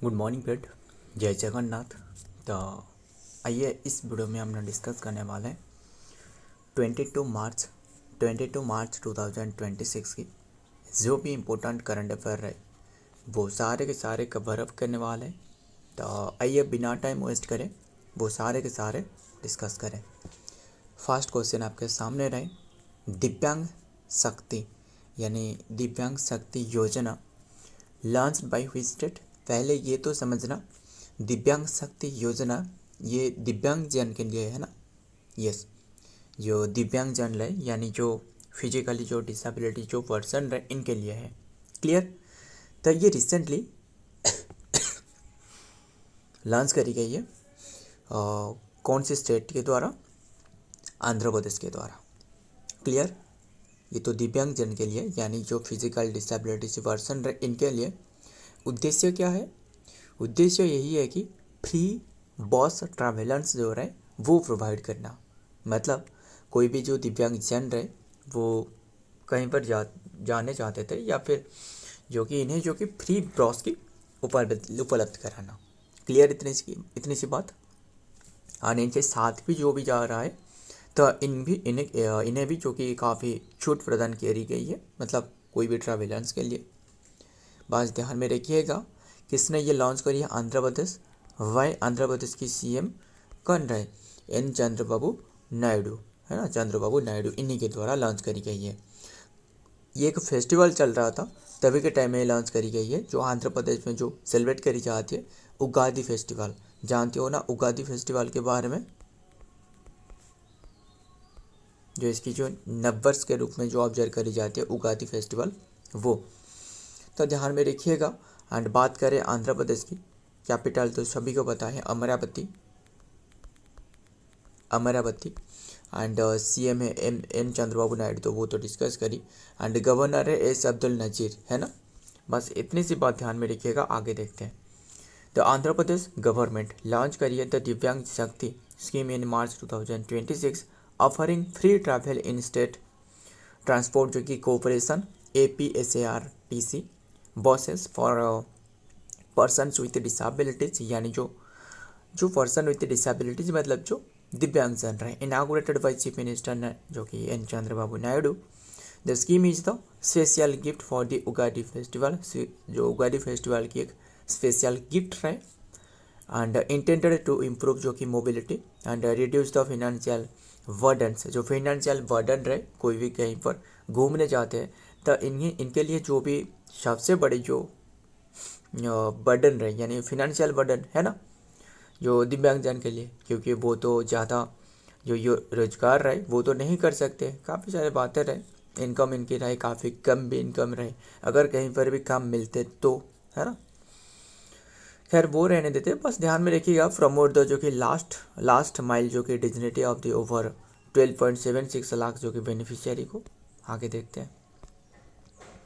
Good morning बेट। जय जगन्नाथ। तो आइए इस वीडियो में हम डिस्कस करने वाले हैं 22 मार्च 2026 की जो भी इम्पोर्टेंट करंट अफेयर है वो सारे के सारे कवर अप करने वाले हैं। तो आइए बिना टाइम वेस्ट करें वो सारे के सारे डिस्कस करें। फर्स्ट क्वेश्चन आपके सामने रहे, दिव्यांग शक्ति यानी दिव्यांग शक्ति योजना लॉन्च बाय व्हिच स्टेट। पहले ये तो समझना, दिव्यांग शक्ति योजना ये दिव्यांग जन के लिए है ना। यस, जो दिव्यांग जन है यानी जो फिजिकली जो डिसेबिलिटी जो पर्सन रहे इनके लिए है। क्लियर। तो ये रिसेंटली लॉन्च करी गई है कौन से स्टेट के द्वारा? आंध्र प्रदेश के द्वारा। क्लियर। ये तो दिव्यांग जन के लिए यानी जो फिजिकल डिसेबिलिटी से पर्सन रहे इनके लिए। उद्देश्य क्या है? उद्देश्य यही है कि फ्री बस ट्रैवलेंस जो रहे वो प्रोवाइड करना। मतलब कोई भी जो दिव्यांग जन रहे वो कहीं पर जाने चाहते थे या फिर जो कि फ्री बस की उपलब्ध कराना। क्लियर। इतनी सी बात। और इनके साथ भी जो भी जा रहा है तो इन्हें भी जो कि काफ़ी छूट प्रदान करी गई है, मतलब कोई भी ट्रैवलेंस के लिए। बस ध्यान में रखिएगा किसने ये लॉन्च करी है? आंध्र प्रदेश। वह आंध्र प्रदेश की सीएम कौन रहे? एन चंद्रबाबू नायडू, है ना। चंद्रबाबू नायडू इन्हीं के द्वारा लॉन्च करी गई है। ये एक फेस्टिवल चल रहा था तभी के टाइम में लॉन्च करी गई है, जो आंध्र प्रदेश में जो सेलिब्रेट करी जाती है उगादी फेस्टिवल। जानते हो ना उगादी फेस्टिवल के बारे में? जो इसकी जो नववर्ष के रूप में जो ऑब्जर्व करी जाती है उगादी फेस्टिवल वो। तो ध्यान में रखिएगा। एंड बात करें आंध्र प्रदेश की कैपिटल तो सभी को पता है अमरावती। एंड सीएम है एन चंद्रबाबू नायडू, तो वो तो डिस्कस करी। एंड गवर्नर है एस अब्दुल नजीर, है ना। बस इतनी सी बात ध्यान में रखिएगा। आगे देखते हैं। तो आंध्र प्रदेश गवर्नमेंट लॉन्च करी है द दिव्यांग शक्ति scheme in March 2026 offering free travel in state transport जो कि cooperation APSARTC buses for person with disabilities, यानी जो पर्सन विथ डिसेबिलिटीज मतलब जो दिव्यांग जन रहे। इनागुरेटेड बाय चीफ मिनिस्टर जो कि N Chandrababu Naidu. The scheme is the special gift for the Ugadi festival, जो उगादी फेस्टिवल की एक स्पेशल गिफ्ट रहे। एंड इंटेंडेड टू इम्प्रूव जो कि mobility and reduce the financial burdens, जो फाइनेंशियल वर्डन रहे कोई भी कहीं पर घूमने जाते हैं तो इनके लिए जो भी सबसे बड़ी जो बर्डन रहे यानी फिनेंशियल बर्डन है ना जो दिव्यांगजन के लिए, क्योंकि वो तो ज़्यादा जो रोजगार रहे वो तो नहीं कर सकते। काफ़ी सारे बातें रहे, इनकम इनकी रहे काफ़ी कम भी इनकम रहे, अगर कहीं पर भी काम मिलते तो, है ना। खैर वो रहने देते। बस ध्यान में रखिएगा प्रमोट द जो कि लास्ट माइल जो कि dignity of the over 12.76 lakh जो कि बेनिफिशियरी को। आगे देखते हैं।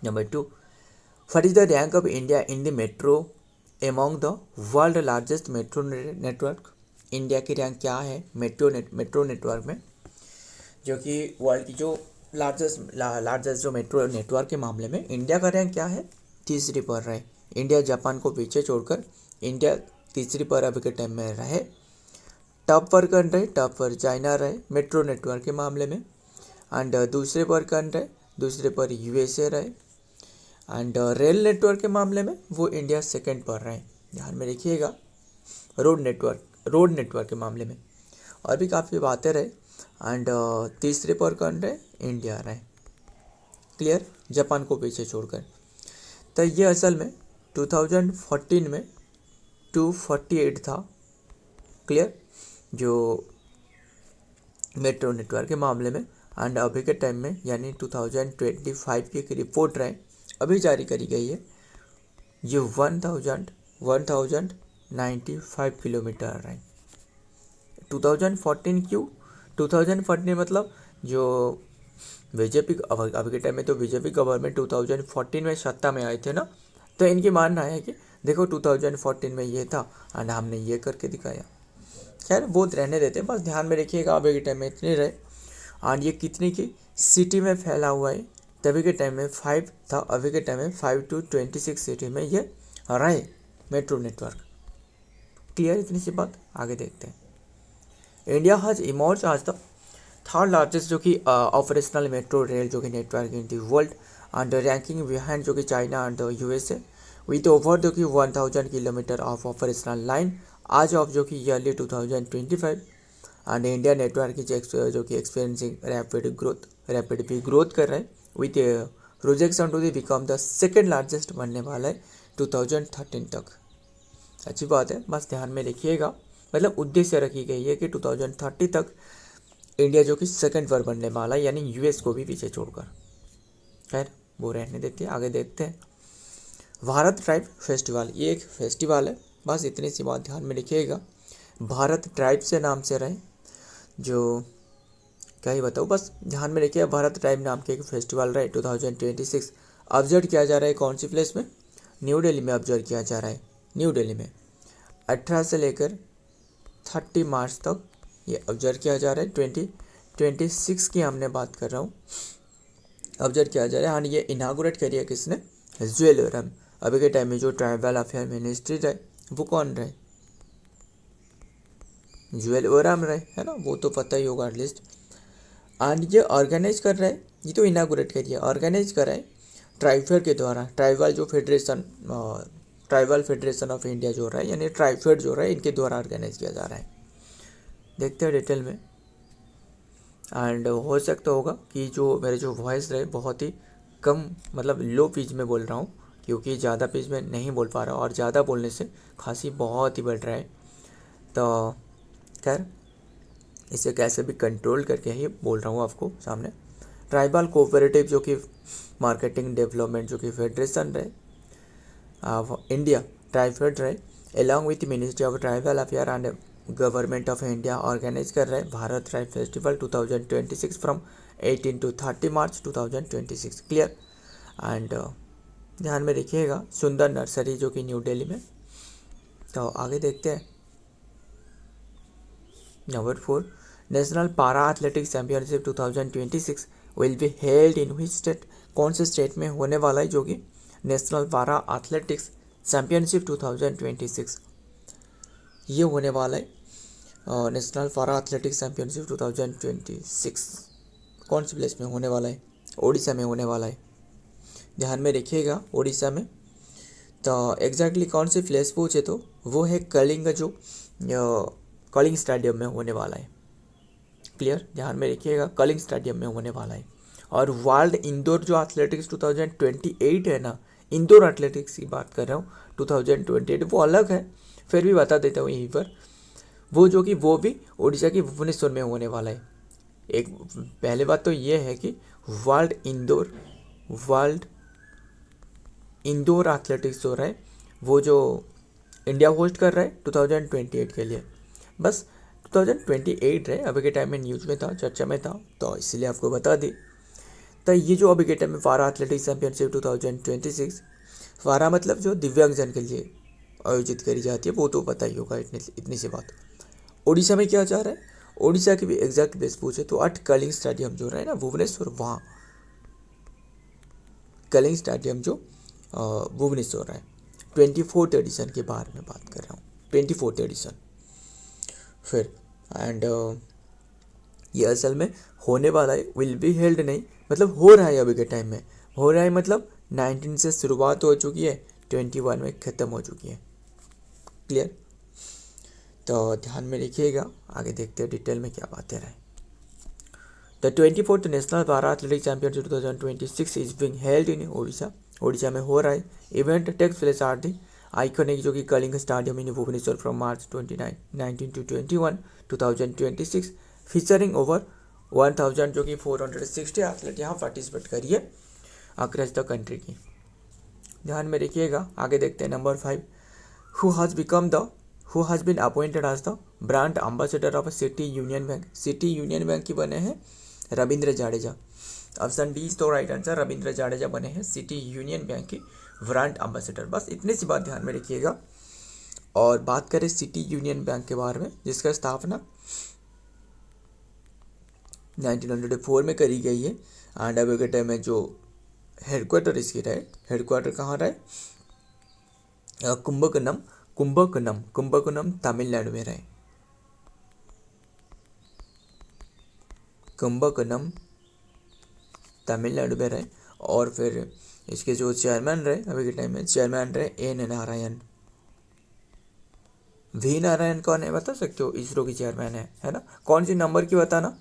Number 2, what is the rank of India in the metro among the world largest metro network. India की रैंक क्या है मेट्रो नेटवर्क में, जो कि वर्ल्ड की जो लार्जेस्ट जो मेट्रो नेटवर्क के मामले में इंडिया का रैंक क्या है? तीसरी पर रहे। इंडिया जापान को पीछे छोड़कर इंडिया तीसरी पर अभी के टाइम में रहे। टॉप पर कौन रहे? टॉप पर चाइना रहे मेट्रो नेटवर्क के मामले में। एंड दूसरे पर कौन रहे? दूसरे पर USA रहे। एंड रेल नेटवर्क के मामले में वो इंडिया सेकंड पर रहे। ध्यान में रखिएगा। रोड नेटवर्क के मामले में और भी काफ़ी बातें रहे। एंड तीसरे पर कौन रहे? इंडिया रहे। क्लियर। जापान को पीछे छोड़कर। तो ये असल में 2014 में 248 था। क्लियर, जो मेट्रो नेटवर्क के मामले में। एंड अभी के टाइम में यानी 2025 की एक रिपोर्ट रहे अभी जारी करी गई है, ये 1095 किलोमीटर रहे। 2014 क्यों? 2014 मतलब जो बीजेपी अभी के टाइम में तो बीजेपी गवर्नमेंट 2014 में सत्ता में आए थे ना, तो इनकी मानना है कि देखो 2014 में ये था एंड हमने ये करके दिखाया। खैर वो रहने देते, बस ध्यान में रखिएगा अभी के टाइम में इतने रहे। और ये कितनी की सिटी में फैला हुआ है? तभी के टाइम में 5 था, अभी के टाइम में 5 to 26 सिटी में ये रहे। Metro network. क्लियर इतनी सी बात, आगे देखते हैं। इंडिया हैज इमर्ज आज द थर्ड लार्जेस्ट जो कि ऑपरेशनल मेट्रो रेल जो कि network in the world and ranking behind जो कि China and USA with over जो कि 1000 किलोमीटर ऑफ ऑपरेशनल लाइन आज ऑफ जो कि ईयरली 2025 एंड इंडिया नेटवर्क की जो कि एक्सपीरियंसिंग रैपिड ग्रोथ कर रहा है with projection to become the second largest बनने वाला है 2013 तक। अच्छी बात है, बस ध्यान में रखिएगा, मतलब उद्देश्य रखी गई है कि 2030 तक इंडिया जो कि सेकंड पर बनने वाला है, यानी यूएस को भी पीछे छोड़कर। खैर वो रहने देते हैं, आगे देखते हैं। भारत ट्राइब फेस्टिवल, ये एक फेस्टिवल है, बस इतनी सी बात ध्यान में रखिएगा। भारत ट्राइब से नाम से रहे, जो क्या ही बताऊँ, बस ध्यान में रखिए। भारत ट्राइब नाम के एक फेस्टिवल रहे 2026 ऑब्जर्व किया जा रहा है। कौन सी प्लेस में? न्यू दिल्ली में ऑब्जर्व किया जा रहा है। न्यू दिल्ली में 18 से लेकर 30 मार्च तक ये ऑब्जर्व किया जा रहा है। 2026 की हमने बात कर रहा हूँ, ऑब्जर्व किया जा रहा है। हाँ, ये इनागोरेट करी है किसने? जुएल ओराम। अभी के टाइम में जो ट्राइबल अफेयर मिनिस्ट्री रहे वो कौन रहे? जुएल ओराम रहे, है ना, वो तो पता ही होगा एटलीस्ट। एंड ये ऑर्गेनाइज कर रहा है, ये तो इनागोरेट करिए, ऑर्गेनाइज कर रहा है ट्राइफेड के द्वारा। ट्राइबल फेडरेशन ऑफ इंडिया जो रहा है, यानी ट्राइफेड जो रहा है, इनके द्वारा ऑर्गेनाइज किया जा रहा है। देखते हैं डिटेल में। एंड हो सकता होगा कि जो मेरे जो वॉइस रहे बहुत ही कम, मतलब लो पिच में बोल रहा हूँ, क्योंकि ज़्यादा पिच में नहीं बोल पा रहा हूँ और ज़्यादा बोलने से खांसी बहुत ही बढ़ रहा है। तो खैर इसे कैसे भी कंट्रोल करके ही बोल रहा हूँ आपको सामने। ट्राइबल कोऑपरेटिव जो कि मार्केटिंग डेवलपमेंट जो कि फेडरेशन रहे इंडिया ट्राइफेड रहे, along with ministry of tribal affair and government of India organise कर रहे हैं Bharat tribe festival 2026 from 18 to 30 March 2026। Clear. And ध्यान में रखिएगा, सुंदर नर्सरी जो कि न्यू दिल्ली में। तो आगे देखते हैं। Number 4, national para athletics championship 2026 will be held in which state? कौन से स्टेट में होने वाला है जो कि नेशनल पारा एथलेटिक्स चैम्पियनशिप 2026 ये होने वाला है। नेशनल पारा एथलेटिक्स चैम्पियनशिप 2026 कौन सी प्लेस में होने वाला है? ओडिशा में होने वाला है। ध्यान में रखिएगा, ओडिशा में। तो एग्जैक्टली कौन सी प्लेस पूछे तो वो है कलिंग, जो कलिंग स्टेडियम में होने वाला है। क्लियर, ध्यान में रखिएगा, कलिंग स्टेडियम में होने वाला है। और वर्ल्ड इंडोर जो एथलेटिक्स 2028 है ना, इंडोर एथलेटिक्स की बात कर रहा हूँ 2028, वो अलग है, फिर भी बता देता हूँ यहीं पर। वो भी उड़ीसा की भुवनेश्वर में होने वाला है। एक पहले बात तो ये है कि वर्ल्ड इंडोर एथलेटिक्स जो रहा है वो जो इंडिया होस्ट कर रहा है 2028 के लिए, बस 2028 रहे। अभी के टाइम में न्यूज़ में था, चर्चा में था, तो इसलिए आपको बता दी। तो ये जो अभी के टाइम में पारा एथलेटिक्स चैम्पियनशिप 2026, पारा मतलब जो दिव्यांगजन के लिए आयोजित करी जाती है, वो तो पता ही होगा। इतनी सी बात। ओडिशा में क्या चाह रहा है? ओडिशा की भी एग्जैक्ट बेस पूछे तो अट कलिंग स्टेडियम जो रहा है ना भुवनेश्वर, वहाँ कलिंग स्टेडियम जो भुवनेश्वर है। 24th एडिशन के बारे में बात कर रहा हूँ, 24th एडिशन। फिर एंड ये असल में होने वाला है, विल बी हेल्ड नहीं, मतलब हो रहा है अभी के टाइम में। हो रहा है मतलब 19 से शुरुआत हो चुकी है, 21 में ख़त्म हो चुकी है। क्लियर। तो ध्यान में रखिएगा, आगे देखते हैं डिटेल में क्या बातें रहे। The 24th national para athletics championship 2026 is being held in Odisha. Odisha में हो रहा है। Event takes place are the iconic जो कि Kalinga stadium in Bhubaneswar from March 19 to 21 2026, featuring over 1000 जो कि 460 एथलेट यहाँ पार्टिसिपेट करिए अक्रॉस द कंट्री की। ध्यान में रखिएगा, आगे देखते हैं। Number 5, who has been appointed as the brand ambassador of City Union Bank. City Union Bank की बने हैं Ravindra Jadeja. Option D is तो राइट आंसर, रविंद्र जाडेजा बने हैं सिटी यूनियन बैंक के ब्रांड एम्बेसडर। बस इतनी सी बात ध्यान में रखिएगा। और बात करें सिटी यूनियन बैंक के बारे में, जिसका स्थापना 1904 में करी गई है। एंड अभी के टाइम में जो हेडक्वार्टर इसकी रहे, हेडक्वार्टर कहाँ रहे? कुंभकोणम कुंभकोणम कुंभकोणम तमिलनाडु में रहे। कुंभकोणम तमिलनाडु में रहे। और फिर इसके जो चेयरमैन रहे अभी के टाइम में, चेयरमैन रहे एन नारायण। वी नारायण कौन है बता सकते हो? इसरो की चेयरमैन है ना। कौन सी नंबर की बताना?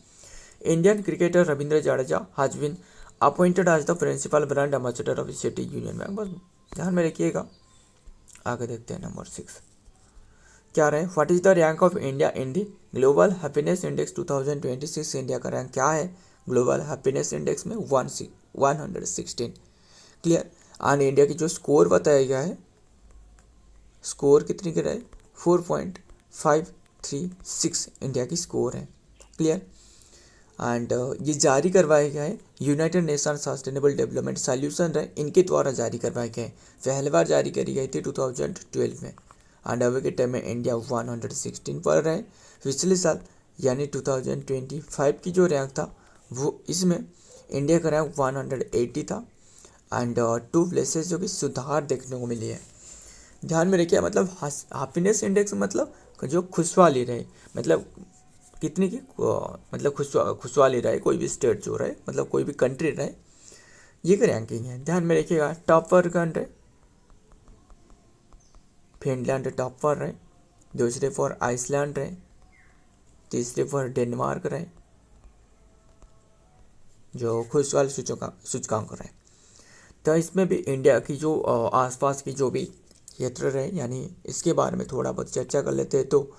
Indian cricketer Ravindra Jadeja has been appointed as the principal brand ambassador of City Union Bank. बस ध्यान में रखिएगा। आगे देखते हैं नंबर 6 क्या रहे। What is the rank of India in the global happiness index 2026? India का रैंक क्या है ग्लोबल हैप्पीनेस इंडेक्स में? 116। क्लियर। एंड इंडिया की जो स्कोर बताया गया है, स्कोर कितनी की रहे? 4.536 इंडिया की स्कोर है। क्लियर। एंड ये जारी करवाया गया है United nation sustainable development solution रहे, इनके द्वारा जारी करवाए गए। पहली बार जारी करी गई थी 2012 में। एंड अभी के टाइम में इंडिया 116 पर रहे। पिछले साल यानी 2025 की जो रैंक था वो, इसमें इंडिया का रैंक 180 था। एंड 2 प्लेसेस जो कि सुधार देखने को मिली है। ध्यान में रखिए, मतलब हैप्पीनेस इंडेक्स मतलब जो खुशहाली रहे, मतलब कितनी की मतलब खुशहाली रहे कोई भी स्टेट जो रहे, मतलब कोई भी कंट्री रहे, ये की रैंकिंग है। ध्यान में रखिएगा। टॉप पर कंट्री फिनलैंड टॉप पर रहे, दूसरे पर आइसलैंड रहे, तीसरे पर डेनमार्क रहे जो खुशहाल सूचकांक रहे। तो इसमें भी इंडिया की जो आसपास की जो भी क्षेत्र रहे, यानी इसके बारे में थोड़ा बहुत चर्चा कर लेते हैं। तो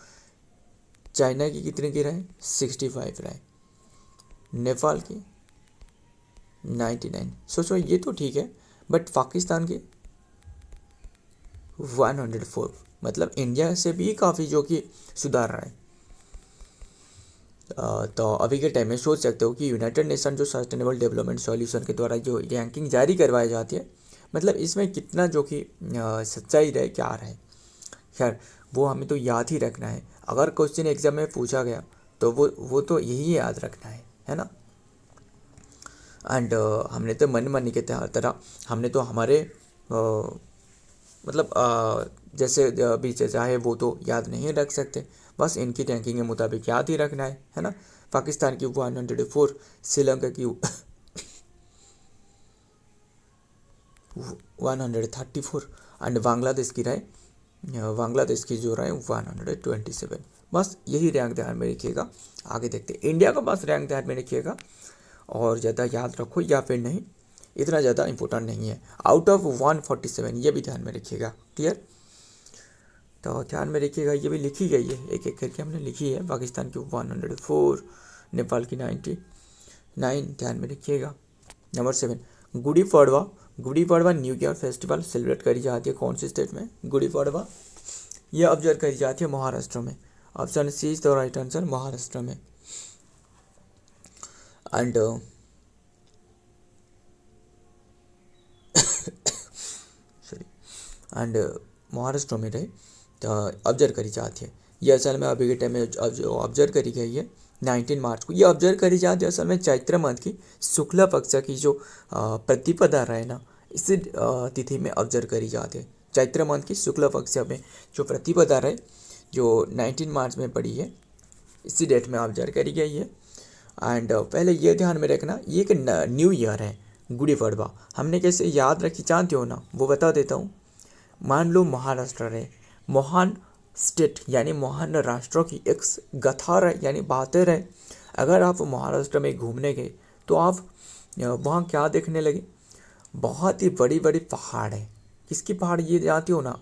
चाइना की कितने की रहे? 65 रहे। नेपाल की 99। सोचो ये तो ठीक है, बट पाकिस्तान के 104, मतलब इंडिया से भी काफ़ी जो कि सुधार रहा है। तो अभी के टाइम में सोच सकते हो कि यूनाइटेड नेशन जो सस्टेनेबल डेवलपमेंट सॉल्यूशन के द्वारा जो रैंकिंग जारी करवाई जाती है, मतलब इसमें कितना जो कि सच्चाई रहे क्या रहे। खैर वो हमें तो याद ही रखना है। अगर क्वेश्चन एग्जाम में पूछा गया तो वो तो यही याद रखना है ना। एंड हमने तो मन के तरह हमने तो हमारे मतलब जैसे भी चाहे वो तो याद नहीं रख सकते, बस इनकी रैंकिंग के मुताबिक याद ही रखना है ना। पाकिस्तान की 104, श्रीलंका की 134 एंड बांग्लादेश की रहे, बांग्लादेश की जो रहे 127। बस यही रैंक ध्यान में रखिएगा। आगे देखते हैं इंडिया का, बस रैंक ध्यान में रखिएगा और ज़्यादा याद रखो या फिर नहीं, इतना ज़्यादा इंपॉर्टेंट नहीं है। आउट ऑफ 147 ये भी ध्यान में रखिएगा। क्लियर। तो ध्यान में रखिएगा, ये भी लिखी गई है, एक एक करके हमने लिखी है। पाकिस्तान की 104, नेपाल की 99, ध्यान में रखिएगा। Number 7 Gudi Padwa. Gudi Padwa new year festival celebrate करी जाती है कौन से स्टेट में? गुड़ी पड़वा यह ऑब्जर्व करी जाती है महाराष्ट्र में। Option C is the right answer, Maharashtra में। एंड सॉरी एंड महाराष्ट्र में रहे तो ऑब्जर्व करी जाती है। ये असल में अभी के टाइम में ऑब्जर्व करी गई है 19 मार्च को। ये ऑब्जर्व करी जाती है असल में चैत्र मास की शुक्ला पक्ष की जो प्रतिपदा रहे ना, इसी तिथि में ऑब्जर्व करी जाती है। चैत्र मास की शुक्ला पक्ष में जो प्रतिपदा रहे जो 19 मार्च में पड़ी है, इसी डेट में ऑब्जर्व करी गई है। एंड पहले ये ध्यान में रखना, ये एक न्यू ईयर है गुड़ी पड़वा। हमने कैसे याद रखी जानते हो ना, वो बता देता हूँ। मान लो महाराष्ट्र है, महान स्टेट यानी महान राष्ट्रों की एक गाथा है यानी बातें रहे। अगर आप महाराष्ट्र में घूमने गए तो आप वहाँ क्या देखने लगे? बहुत ही बड़ी बड़ी पहाड़ है। किसकी पहाड़ ये जानते हो ना?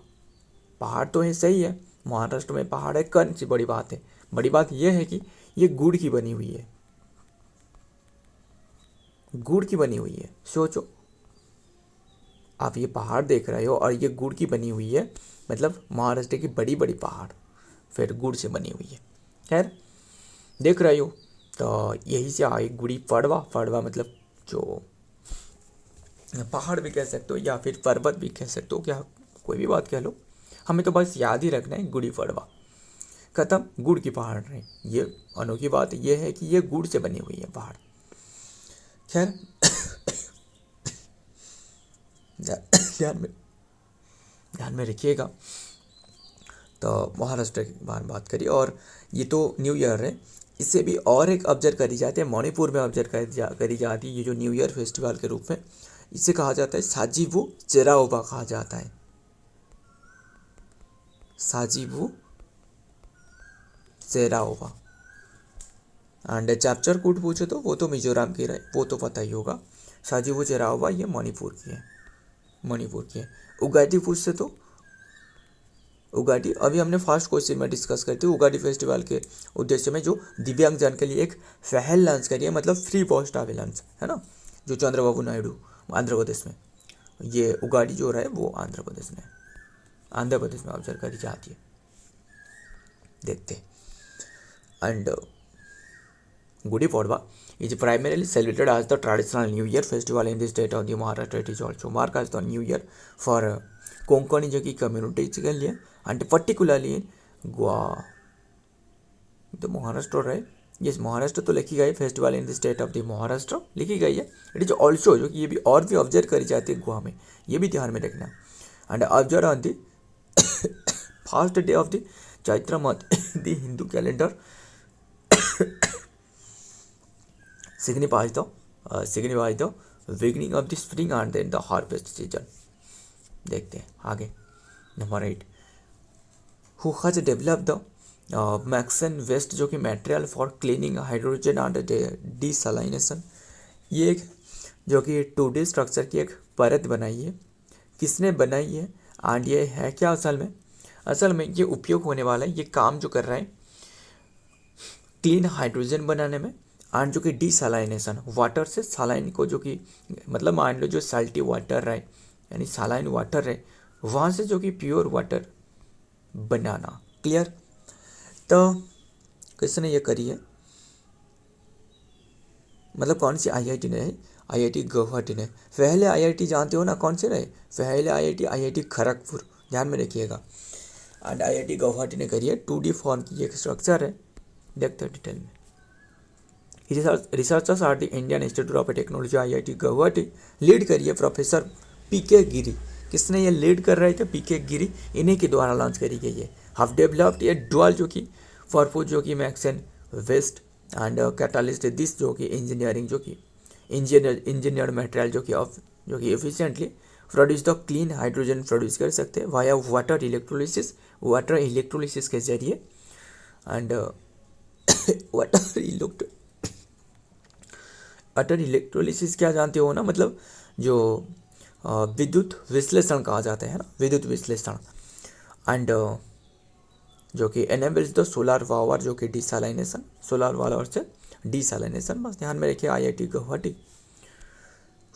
पहाड़ तो है, सही है, महाराष्ट्र में पहाड़ है, कौन सी बड़ी बात है? बड़ी बात यह है कि ये गुड़ की बनी हुई है, गुड़ की बनी हुई है। सोचो आप ये पहाड़ देख रहे हो और ये गुड़ की बनी हुई है, मतलब महाराष्ट्र की बड़ी बड़ी पहाड़ फिर गुड़ से बनी हुई है। खैर देख रहे हो, तो यही से आए गुड़ी पड़वा। पड़वा मतलब जो पहाड़ भी कह सकते हो या फिर पर्वत भी कह सकते हो, क्या कोई भी बात कह लो, हमें तो बस याद ही रखना है गुड़ी पड़वा। खत्म, गुड़ की पहाड़ रहे। ये अनोखी बात ये है कि ये गुड़ से बनी हुई है पहाड़। खैर ध्यान में ध्यान में रखिएगा। तो महाराष्ट्र की बात करिए, और ये तो न्यू ईयर है, इससे भी और एक ऑब्जर्व करी जाती है, मणिपुर में ऑब्जर्व करी जाती है ये जो न्यू ईयर फेस्टिवल के रूप में। इसे कहा जाता है साजीबू चेराओबा कहा जाता है, साजीबू चेराओबा। एंड चैप्चर कूट पूछे तो वो तो मिजोरम की रहे, वो तो पता ही होगा। साजीबू चेराओबा ये मणिपुर की है, मणिपुर की है। उगादी पूछते तो उगादी अभी हमने फर्स्ट क्वेश्चन में डिस्कस करते हैं। उगादी फेस्टिवल के उद्देश्य में जो दिव्यांग जन के लिए एक पहल लॉन्च करी है, मतलब फ्री पोस्ट ऑफिस लॉन्च है ना, जो चंद्रबाबू नायडू आंध्र प्रदेश में, ये उगादी जो रहा है वो आंध्र प्रदेश में ऑब्जर्व करी जाती है, देखते हैं। And Gudi Padwa is primarily celebrated as the traditional New Year festival in the state of the Maharashtra. It is also marked as the New Year for Konkani जो की communities के लिए, and particularly in Goa. तो महाराष्ट्र रहे, yes Maharashtra तो लिखी गई, festival in the state of the Maharashtra लिखी गई है। इट इज ऑल्सो जो कि ये भी और भी ऑब्जर्व करी जाती है गोवा में, ये भी ध्यान में रखना। And observe on the first day of the Chaitra month the Hindu calendar signifies the beginning of the spring and then the harvest season। देखते हैं आगे। Number 8, who has developed the Maxen West जो कि material for cleaning hydrogen and desalination. ये एक जो कि 2D structure की एक परत बनाई है, किसने बनाई है एंड ये है क्या असल में ये उपयोग होने वाला है, ये काम जो कर रहा है क्लीन हाइड्रोजन बनाने में, एंड जो कि डिसलाइनेशन वाटर से सालाइन को, जो कि मतलब मान लो जो साल्टी वाटर है यानी सालाइन वाटर है, वहाँ से जो कि प्योर वाटर बनाना। क्लियर। तो किसने ये करी है, मतलब कौन सी आईआईटी ने है, आईआईटी गुवाहाटी ने। पहले आईआईटी जानते हो ना कौन से रहे, पहले आईआईटी खड़गपुर, ध्यान में रखिएगा। एंड आईआईटी गुवाहाटी ने करी है 2D फॉर्म की एक स्ट्रक्चर है, देखते हैं डिटेल में। Researchers are the Indian Institute of Technology IIT Guwahati, lead करिए प्रोफेसर पीके गिरी। किसने ये लीड कर रहे थे, पीके गिरी, इन्हीं के द्वारा लॉन्च करी गई है। हैव डेवलप्ड ए डुअल जो कि फॉरफूड जो कि मैक्सन वेस्ट एंड कैटालिस्ट दिस जो कि इंजीनियरिंग जो कि इंजीनियर्ड मटेरियल जो कि efficiently produce the clean hydrogen produce कर सकते हैं वाया वाटर इलेक्ट्रोलिसिस के जरिए। एंड वाटर इलेक्ट्रोलिसिस क्या जानते हो ना, मतलब जो विद्युत विश्लेषण कहा जाता है ना, विद्युत विश्लेषण। एंड जो कि एनेबल्स द सोलर पावर जो कि डिसलाइनेशन, सोलर पावर से डिसलाइनेशन, बस ध्यान में रखिए। IIT Guwahati.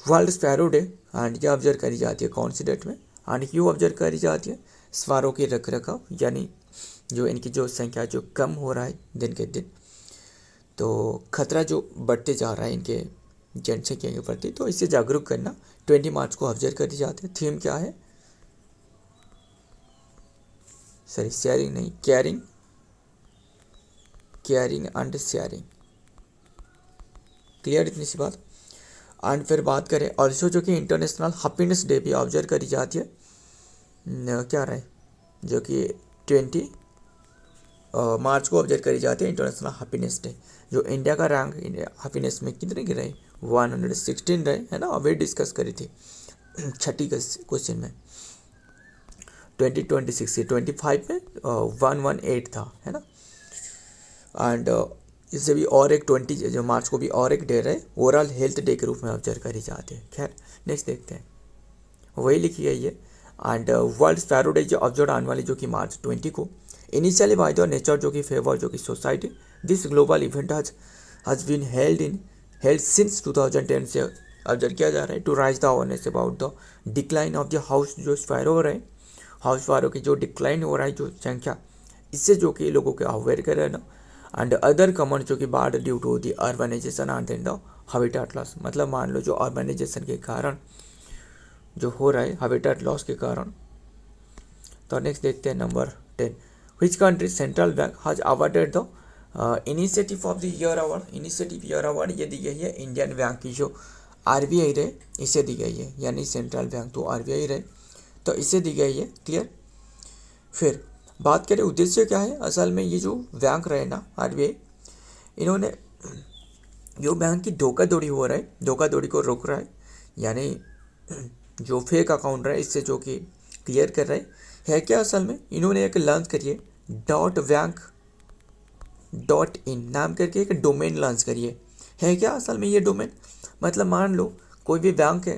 World sparrow day and ये ऑब्जर्व करी जाती है कौन सी डेट में, एंड क्यों ऑब्जर्व करी जाती है, स्पैरो की रख रखाव, यानी जो इनकी जो संख्या जो कम हो रहा है दिन के दिन, तो खतरा जो बढ़ते जा रहा है इनके जनसंख्या के प्रति, तो इससे जागरूक करना 20 मार्च को ऑब्जर्व करी जाती है। थीम क्या है, सॉरी शेयरिंग नहीं, केयरिंग एंड शेयरिंग। क्लियर इतनी सी बात। एंड फिर बात करें ऑल्सो जो कि इंटरनेशनल हैप्पीनेस डे भी ऑब्जर्व करी जाती है, क्या रहा है जो कि 20 मार्च को ऑब्जर्व करी जाती है इंटरनेशनल हैप्पीनेस डे। जो इंडिया का रैंक हैप्पीनेस में कितने गिरे, 116 रहे है ना, अभी डिस्कस करी थी छठी क्वेश्चन में। 2026 से 25 में 118 था है ना। एंड इससे भी और एक 20 जो मार्च को भी और एक डे रहे, ओवरऑल हेल्थ डे के रूप में ऑब्जर्व करी जाती है। खैर नेक्स्ट देखते हैं, वही लिखी गई है। एंड वर्ल्ड स्पैरो डे जो ऑब्जर्व आने वाली जो कि मार्च 20 को, इनिशियली बाय द नेचर जो कि फेवर जो कि society, this global event has been held since 2010 से ऑब्जर्व किया जा रहा है to raise the awareness about the decline of the house जो स्पैरो हो रहे हैं, हाउस स्पैरो की जो डिक्लाइन हो रहा है जो संख्या, इससे जो कि लोगों को अवेयर कर रहे हैं ना। एंड अदर कॉमन जो कि बाढ़ due to the urbanisation and then the habitat loss, मतलब मान लो जो अर्बनाइजेशन के कारण जो हो रहा है, हैबिटेट लॉस के कारण। तो नेक्स्ट देखते हैं number 10, which country central bank has awarded the initiative of the year award. Initiative year award ये दी गई है इंडियन बैंक की जो आरबीआई रहे, इसे दी गई है, यानी सेंट्रल बैंक तो आरबीआई रहे। तो इससे दी गई है। क्लियर। फिर बात करें उद्देश्य क्या है। असल में ये जो बैंक रहे ना आरबीआई, इन्होंने जो बैंक की धोखाधड़ी हो रहा है, धोखाधड़ी को रोक रहा है, यानी जो फेक अकाउंट रहे इससे जो कि क्लियर कर रहे है क्या। असल में इन्होंने एक लॉन्च करिए .bank.in नाम करके एक डोमेन लॉन्च करिए। है क्या असल में ये डोमेन, मतलब मान लो कोई भी बैंक है,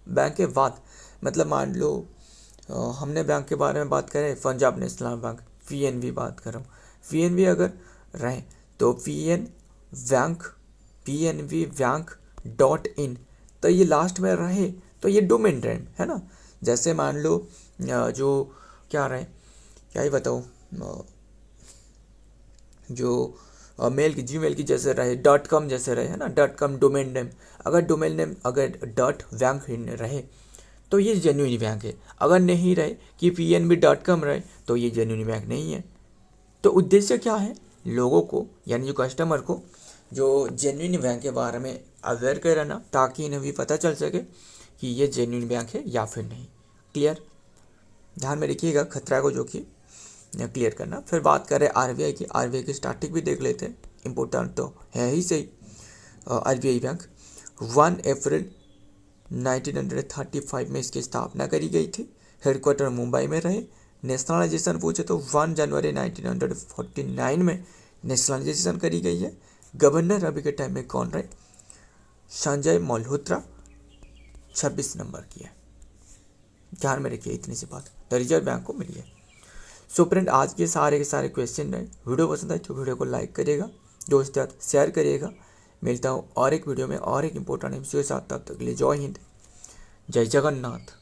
बैंक के बाद मतलब मान लो हमने बैंक के बारे में बात करें, पंजाब नेशनल बैंक पीएनबी बात कर रहा हूँ, पीएनबी अगर रहे तो pnbbank.in, तो ये लास्ट में रहे तो ये डोमेन नेम है ना। जैसे मान लो जो क्या रहे, क्या ही बताऊँ, जो मेल की जीमेल की जैसे रहे, .com जैसे रहे है ना, .com डोमेन नेम। अगर डोमेन नेम अगर .bank रहे तो ये जेन्युइन बैंक है। अगर नहीं रहे कि pnb.com रहे तो ये जेन्युइन बैंक नहीं है। तो उद्देश्य क्या है, लोगों को यानी जो कस्टमर को जो जेन्युइन बैंक के बारे में अवेयर कराना, ताकि इन्हें भी पता चल सके कि ये जेन्युइन बैंक है या फिर नहीं। क्लियर। ध्यान में रखिएगा खतरा को जो कि क्लियर करना। फिर बात करें आरबीआई की, आरबीआई की स्टार्टिंग भी देख लेते हैं, इम्पोर्टेंट तो है ही सही। आरबीआई बैंक 1 अप्रैल 1935 में इसकी स्थापना करी गई थी। हेडक्वार्टर मुंबई में रहे। नेशनलाइजेशन पूछे तो 1 जनवरी 1949 में नेशनलाइजेशन करी गई है। गवर्नर अभी के टाइम में कौन रहे, संजय मल्होत्रा 26 नंबर की है। ध्यान में रखिए इतनी सी बात, द रिजर्व बैंक को मिली है। सो फ्रेंड आज के सारे क्वेश्चन रहे। वीडियो पसंद आए तो वीडियो को लाइक करिएगा, दोस्त यार शेयर करिएगा। मिलता हूँ और एक वीडियो में और एक इम्पोर्टेंट एमसीक्यू के साथ। तब तक के लिए जय हिंद, जय जगन्नाथ।